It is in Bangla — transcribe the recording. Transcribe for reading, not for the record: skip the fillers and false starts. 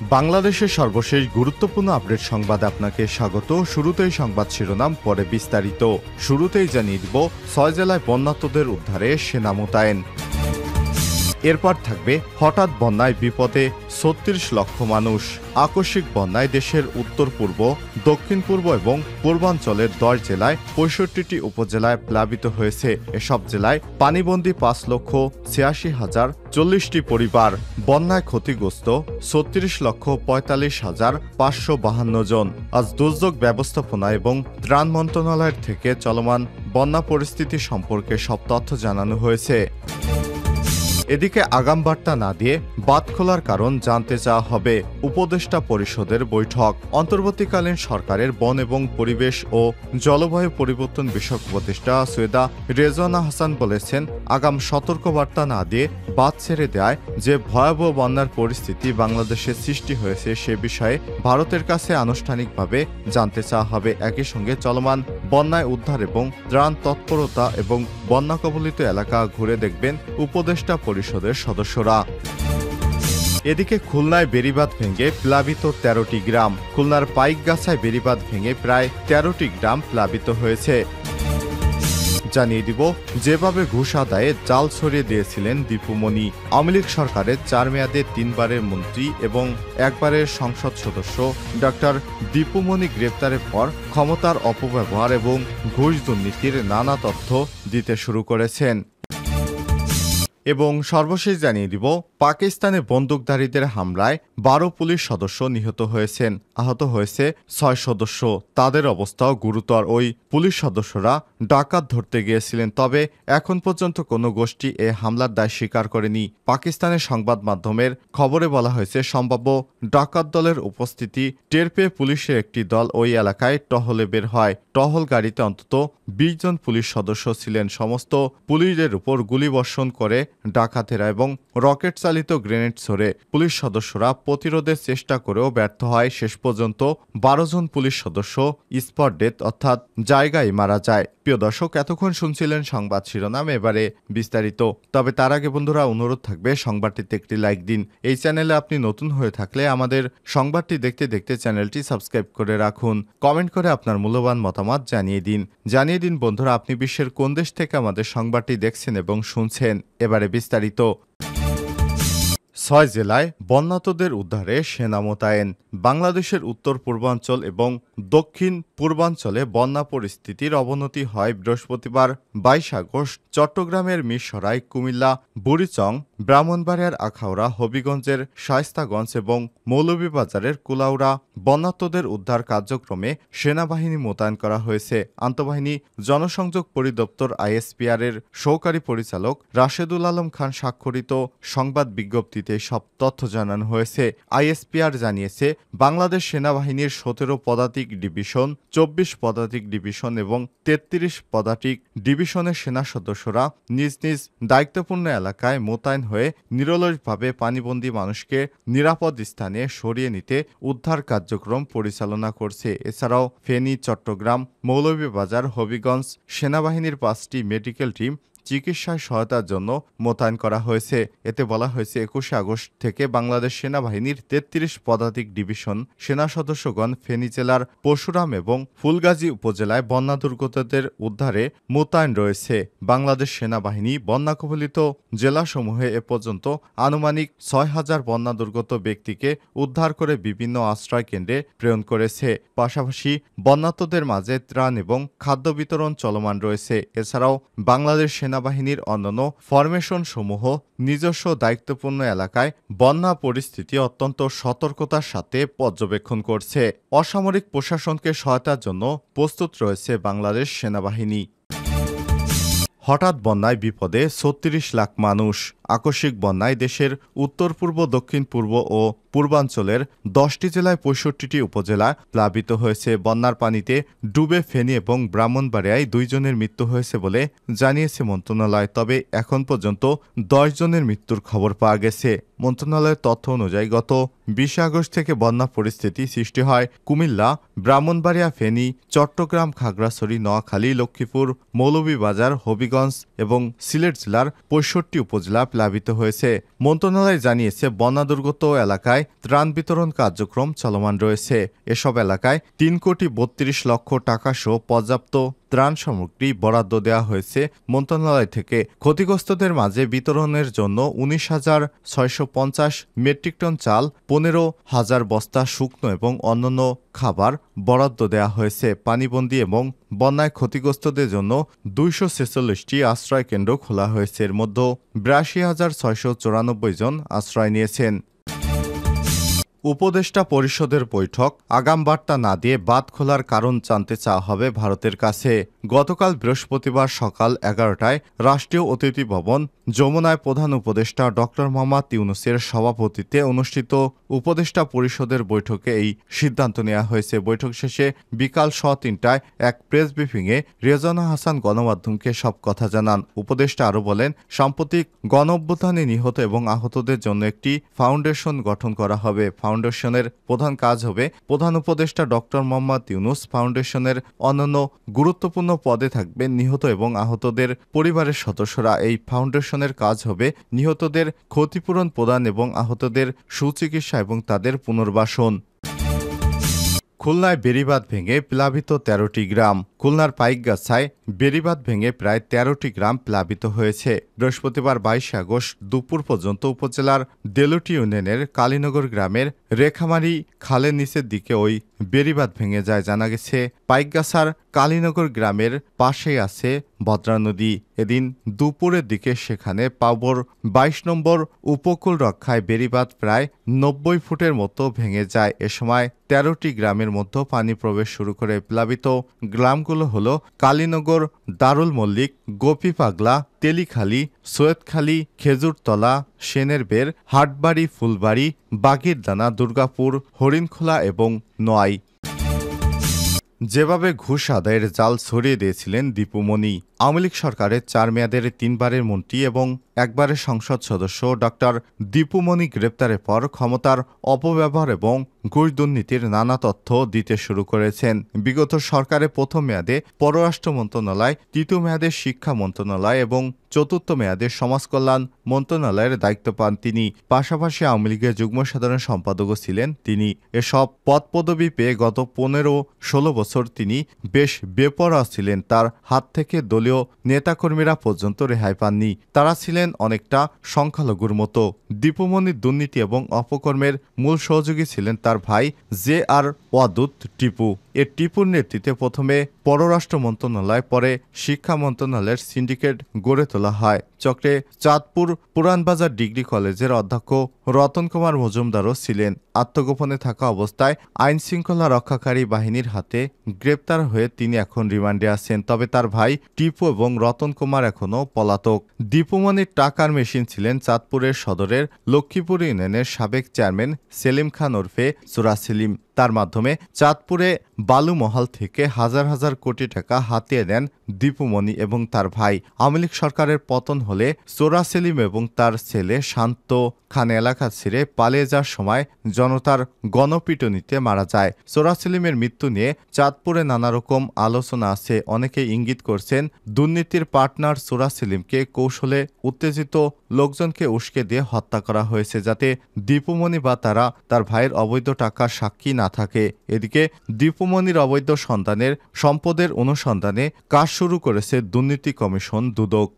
বাংলাদেশের সর্বশেষ গুরুত্বপূর্ণ আপডেট সংবাদে আপনাকে স্বাগত। শুরুতেই সংবাদ শিরোনাম, পরে বিস্তারিত। শুরুতেই জানিয়ে দিব ৬ জেলায় বন্যার্তদের উদ্ধারে সেনা মোতায়েন। এরপর থাকবে হঠাৎ বন্যায় বিপদে ৩৬ লক্ষ মানুষ। আকস্মিক বন্যায় দেশের উত্তর পূর্ব, দক্ষিণ পূর্ব এবং পূর্বাঞ্চলের ১০ জেলায় ৬৫টি উপজেলায় প্লাবিত হয়েছে। এসব জেলায় পানিবন্দী ৫,৮৬,০৪০টি পরিবার। বন্যায় ক্ষতিগ্রস্ত ৩৬,৪৫,৫৫২ জন। আজ দুর্যোগ ব্যবস্থাপনা এবং ত্রাণ মন্ত্রণালয়ের থেকে চলমান বন্যা পরিস্থিতি সম্পর্কে সব তথ্য জানানো হয়েছে। এদিকে আগাম বার্তা না দিয়ে বাঁধ খোলার কারণ জানতে চাওয়া হবে। উপদেষ্টা পরিষদের বৈঠক। অন্তর্বর্তীকালীন সরকারের বন এবং পরিবেশ ও জলবায়ু পরিবর্তন বিষয়ক উপদেষ্টা সৈয়দা রেজওয়ানা হাসান বলেছেন, আগাম সতর্কবার্তা না দিয়ে বাঁধ ছেড়ে দেয় যে ভয়াবহ বন্যার পরিস্থিতি বাংলাদেশে সৃষ্টি হয়েছে সে বিষয়ে ভারতের কাছে আনুষ্ঠানিকভাবে জানতে চাওয়া হবে। একই সঙ্গে চলমান বন্যায় উদ্ধার এবং ত্রাণ তৎপরতা এবং বন্যা কবলিত এলাকা ঘুরে দেখবেন উপদেষ্টা পরিষদের সদস্যরা। এদিকে খুলনায় বেড়িবাঁধ ভেঙে প্লাবিত ১৩টি গ্রাম। খুলনার পাইকগাছায় বেড়িবাঁধ ভেঙে প্রায় ১৩টি গ্রাম প্লাবিত হয়েছে। জানিয়ে দিব, যেভাবে ঘুষ আদায়ে জাল ছড়িয়ে দিয়েছিলেন দীপুমনি। আওয়ামী লীগ সরকারের ৪ মেয়াদে ৩ বারের মন্ত্রী এবং একবারের সংসদ সদস্য ডক্টর দীপুমনি গ্রেপ্তারের পর ক্ষমতার অপব্যবহার এবং ঘুষ দুর্নীতির নানা তথ্য দিতে শুরু করেছেন। এবং সর্বশেষ জানিয়ে দিব, পাকিস্তানে বন্দুকধারীদের হামলায় ১২ পুলিশ সদস্য নিহত হয়েছেন। আহত হয়েছে ৬ সদস্য। তাদের অবস্থাও গুরুতর। ওই পুলিশ সদস্যরা ডাকাত ধরতে গিয়েছিলেন, তবে এখন পর্যন্ত কোনো গোষ্ঠী এ হামলার দায় স্বীকার করেনি। পাকিস্তানের সংবাদ মাধ্যমের খবরে বলা হয়েছে, সম্ভাব্য ডাকাত দলের উপস্থিতি টের পেয়ে পুলিশের একটি দল ওই এলাকায় টহলে বের হয়। টহল গাড়িতে অন্তত ২০ জন পুলিশ সদস্য ছিলেন। সমস্ত পুলিশদের উপর গুলিবর্ষণ করে ডাকাতেরা এবং রকেট চালিত গ্রেনেড ছোড়ে। পুলিশ সদস্যরা প্রতিরোধের চেষ্টা করেও ব্যর্থ হয়। শেষ পর্যন্ত ১২ জন পুলিশ সদস্য স্পট ডেথ অর্থাৎ জায়গায় মারা যায়। প্রিয় দর্শক, এতক্ষণ শুনছিলেন সংবাদ শিরোনাম, এবারে বিস্তারিত। তবে তার আগে বন্ধুরা, অনুরোধ থাকবে সংবাদটিতে একটি লাইক দিন। এই চ্যানেলে আপনি নতুন হয়ে থাকলে আমাদের সংবাদটি দেখতে দেখতে চ্যানেলটি সাবস্ক্রাইব করে রাখুন। কমেন্ট করে আপনার মূল্যবান মতামত জানিয়ে দিন বন্ধুরা, আপনি বিশ্বের কোন দেশ থেকে আমাদের সংবাদটি দেখছেন এবং শুনছেন। এবারে বিস্তারিত। ৬ জেলায় বন্যার্তদের উদ্ধারে সেনা মোতায়েন। বাংলাদেশের উত্তর পূর্বাঞ্চল এবং দক্ষিণ পূর্বাঞ্চলে বন্যা পরিস্থিতির অবনতি হয় বৃহস্পতিবার ২২ আগস্ট। চট্টগ্রামের মিরসরাই, কুমিল্লা, বুড়িচং, ব্রাহ্মণবাড়িয়ার আখাউড়া, হবিগঞ্জের শায়েস্তাগঞ্জ এবং মৌলভীবাজারের কুলাউড়া বন্যার্তদের উদ্ধার কার্যক্রমে সেনাবাহিনী মোতায়েন করা হয়েছে। আন্তঃবাহিনী জনসংযোগ পরিদপ্তর আইএসপিআর এর সহকারী পরিচালক রাশেদুল আলম খান স্বাক্ষরিত সংবাদ বিজ্ঞপ্তিতে সব তথ্য জানানো হয়েছে। আইএসপিআর জানিয়েছে, বাংলাদেশ সেনাবাহিনীর ১৭ পদাতিক ডিভিশন, ২৪ পদাতিক ডিভিশন এবং ৩৩ পদাতিক ডিভিশনের সেনা সদস্যরা নিজ নিজ দায়িত্বপূর্ণ এলাকায় মোতায়েন হয়ে নিরলসভাবে পানিবন্দী মানুষকে নিরাপদ স্থানে সরিয়ে নিতে উদ্ধার কার্যক্রম পরিচালনা করছে। এছাড়াও ফেনী, চট্টগ্রাম, মৌলভীবাজার, হবিগঞ্জ সেনাবাহিনীর ৫টি মেডিকেল টিম চিকিৎসায় সহায়তার জন্য মোতায়েন করা হয়েছে। এতে বলা হয়েছে, ২১ আগস্ট থেকে বাংলাদেশ সেনাবাহিনীর ৩৩ পদাতিক ডিভিশন সেনা সদস্যগণ ফেনী জেলার পরশুরাম এবং ফুলগাজী উপজেলায় বন্যা দুর্গতদের উদ্ধারে মোতায়েন রয়েছে। বাংলাদেশ সেনাবাহিনী বন্যা কবলিত জেলাসমূহে এ পর্যন্ত আনুমানিক ৬,০০০ বন্যা দুর্গত ব্যক্তিকে উদ্ধার করে বিভিন্ন আশ্রয় কেন্দ্রে প্রেরণ করেছে। পাশাপাশি বন্যার্তদের মাঝে ত্রাণ এবং খাদ্য বিতরণ চলমান রয়েছে। এছাড়াও বাংলাদেশ সেনাবাহিনীর অন্যান্য ফরমেশন সমূহ নিজস্ব দায়িত্বপূর্ণ এলাকায় বন্যা পরিস্থিতি অত্যন্ত সতর্কতার সাথে পর্যবেক্ষণ করছে। অসামরিক প্রশাসনকে সহায়তার জন্য প্রস্তুত রয়েছে বাংলাদেশ সেনাবাহিনী। হঠাৎ বন্যায় বিপদে ৩৬ লাখ মানুষ। আকস্মিক বন্যায় দেশের উত্তর পূর্ব, দক্ষিণ পূর্ব ও পূর্বাঞ্চলের ১০টি জেলায় ৬৫টি উপজেলা প্লাবিত হয়েছে। বন্যার পানিতে ডুবে ফেনী এবং ব্রাহ্মণবাড়িয়ায় ২ জনের মৃত্যু হয়েছে বলে জানিয়েছে মন্ত্রণালয়। তবে এখন পর্যন্ত ১০ জনের মৃত্যুর খবর পাওয়া গেছে। মন্ত্রণালয়ের তথ্য অনুযায়ী গত ২০ আগস্ট থেকে বন্যা পরিস্থিতি সৃষ্টি হয় কুমিল্লা, ব্রাহ্মণবাড়িয়া, ফেনী, চট্টগ্রাম, খাগড়াছড়ি, নোয়াখালী, লক্ষ্মীপুর, মৌলভীবাজার, হবিগঞ্জ এবং সিলেট জেলার ৬৫ উপজেলা প্লাবিত হয়েছে। মন্ত্রণালয় জানিয়েছে, বন্যা দুর্গত এলাকায় ত্রাণ বিতরণ কার্যক্রম চলমান রয়েছে। এসব এলাকায় 3,32,00,000 টাকা সহ পর্যাপ্ত ত্রাণ সামগ্রী বরাদ্দ দেওয়া হয়েছে মন্ত্রণালয় থেকে। ক্ষতিগ্রস্তদের মাঝে বিতরণের জন্য 19,650 মেট্রিক টন চাল, 15,000 বস্তা শুকনো এবং অন্যান্য খাবার বরাদ্দ দেওয়া হয়েছে। পানিবন্দী এবং বন্যায় ক্ষতিগ্রস্তদের জন্য 246টি আশ্রয় কেন্দ্র খোলা হয়েছে। এর মধ্যে 82,694 জন আশ্রয় নিয়েছেন। উপদেষ্টা পরিষদের বৈঠক, আগাম বার্তা না দিয়ে বাঁধ খোলার কারণ জানতে চাওয়া হবে ভারতের কাছে। গতকাল বৃহস্পতিবার সকাল 11টায় রাষ্ট্রীয় অতিথি ভবন যমুনায় প্রধান উপদেষ্টা ড. মোহাম্মদ ইউনূসের সভাপতিত্বে অনুষ্ঠিত উপদেষ্টা পরিষদের বৈঠকে এই সিদ্ধান্ত নেওয়া হয়েছে। বৈঠক শেষে বিকাল 3:15টায় এক প্রেস ব্রিফিংয়ে রেজওয়ানা হাসান গণমাধ্যমকে সব কথা জানান। উপদেষ্টা আরও বলেন, সাম্প্রতিক গণঅভ্যুত্থানে নিহত এবং আহতদের জন্য একটি ফাউন্ডেশন গঠন করা হবে। ফাউন্ডেশনের প্রধান কাজ হবে প্রধান উপদেষ্টা ড. মোহাম্মদ ইউনূস। ফাউন্ডেশনের অন্যান্য গুরুত্বপূর্ণ পদে থাকবেন নিহত এবং আহতদের পরিবারের সদস্যরা। এই ফাউন্ডেশনের কাজ হবে নিহতদের ক্ষতিপূরণ প্রদান এবং আহতদের সুচিকিৎসা এবং তাদের পুনর্বাসন। খুলনায় বেড়িবাঁধ ভেঙে প্লাবিত 13টি গ্রাম। খুলনার পাইকগাছায় বেড়িবাঁধ ভেঙে প্রায় 13টি গ্রাম প্লাবিত হয়েছে। বৃহস্পতিবার 22 আগস্ট দুপুর পর্যন্ত উপজেলার দেলুটি ইউনিয়নের কালীনগর গ্রামের রেখামারি খালের নিচের দিকে ওই বেড়িবাঁধ ভেঙে যায়। জানা গেছে, পাইকগাছার কালীনগর গ্রামের পাশেই আছে ভদ্রা নদী। এদিন দুপুরের দিকে সেখানে পাবর 22 নম্বর উপকূল রক্ষায় বেড়িবাঁধ প্রায় 90 ফুটের মতো ভেঙে যায়। এ সময় 13টি গ্রামের মধ্যে পানি প্রবেশ শুরু করে। প্লাবিত গ্রামগুলো হলো কালীনগর, দারুল মল্লিক, গোপীপাগলা, তেলিখালী, সৈয়দখালী, খেজুরতলা, সেনের বের, হাটবাড়ি, ফুলবাড়ি, বাগিরদানা, দুর্গাপুর, হরিণখোলা এবং নোয়াই। যেভাবে ঘুষ আদায়ের জাল ছড়িয়ে দিয়েছিলেন দীপুমণি। আওয়ামী লীগ সরকারের 4 মেয়াদের 3 বারের মন্ত্রী এবং একবারের সংসদ সদস্য ডক্টর দীপুমণি গ্রেপ্তারের পর ক্ষমতার অপব্যবহার এবং ঘুষ দুর্নীতির নানা তথ্য দিতে শুরু করেছেন। বিগত সরকারের প্রথম মেয়াদে পররাষ্ট্র মন্ত্রণালয়, তৃতীয় মেয়াদে শিক্ষা মন্ত্রণালয় এবং চতুর্থ মেয়াদে সমাজ কল্যাণ মন্ত্রণালয়ের দায়িত্ব পান তিনি। পাশাপাশি আওয়ামী লীগের যুগ্ম সাধারণ সম্পাদকও ছিলেন তিনি। এসব পদপদবি পেয়ে গত 15-16 বছর তিনি বেশ বেপরোয়া ছিলেন। তার হাত থেকে দলীয় নেতাকর্মীরা পর্যন্ত রেহাই পাননি। তারা ছিলেন অনেকটা সংখ্যালঘুর মতো। দীপুমণির দুর্নীতি এবং অপকর্মের মূল সহযোগী ছিলেন তার ভাই JR ওয়াদুদ টিপু। এ টিপুর নেতৃত্বে প্রথমে পররাষ্ট্র মন্ত্রণালয়, পরে শিক্ষা মন্ত্রণালয়ের সিন্ডিকেট গড়ে তোলা হয়। চক্রে চাঁদপুর পুরানবাজার ডিগ্রি কলেজের অধ্যক্ষ রতন কুমার মজুমদারও ছিলেন। আত্মগোপনে থাকা অবস্থায় আইন শৃঙ্খলা রক্ষাকারী বাহিনীর হাতে গ্রেপ্তার হয়ে তিনি এখন রিমান্ডে আছেন। তবে তার ভাই টিপু এবং রতন কুমার এখনও পলাতক। দীপুমণির টাকার মেশিন ছিলেন চাঁদপুরের সদরের লক্ষ্মীপুর ইউনিয়নের সাবেক চেয়ারম্যান সেলিম খান ওরফে চোরা সেলিম। তার মাধ্যমে চাঁদপুরে বালুমহাল থেকে হাজার হাজার কোটি টাকা হাতিয়ে নেন দীপুমণি এবং তার ভাই। আওয়ামী লীগ সরকারের পতন হলে চোরা সেলিম এবং তার ছেলে শান্ত খান এলাকা ছেড়ে পালিয়ে যাওয়ার সময় জনতার গণপিটুনিতে মারা যায়। চোরা সেলিমের মৃত্যু নিয়ে চাঁদপুরে নানা রকম আলোচনা আছে। অনেকে ইঙ্গিত করছেন দুর্নীতির পার্টনার চোরা সেলিমকে কৌশলে উত্তেজিত লোকজনকে উস্কে দিয়ে হত্যা করা হয়েছে, যাতে দীপুমণি বা তার ভাইয়ের অবৈধ টাকার সাক্ষী না থাকে। এদিকে দীপুমণির অবৈধ সম্পদের অনুসন্ধানে কাজ শুরু করেছে দুর্নীতি কমিশন দুদক।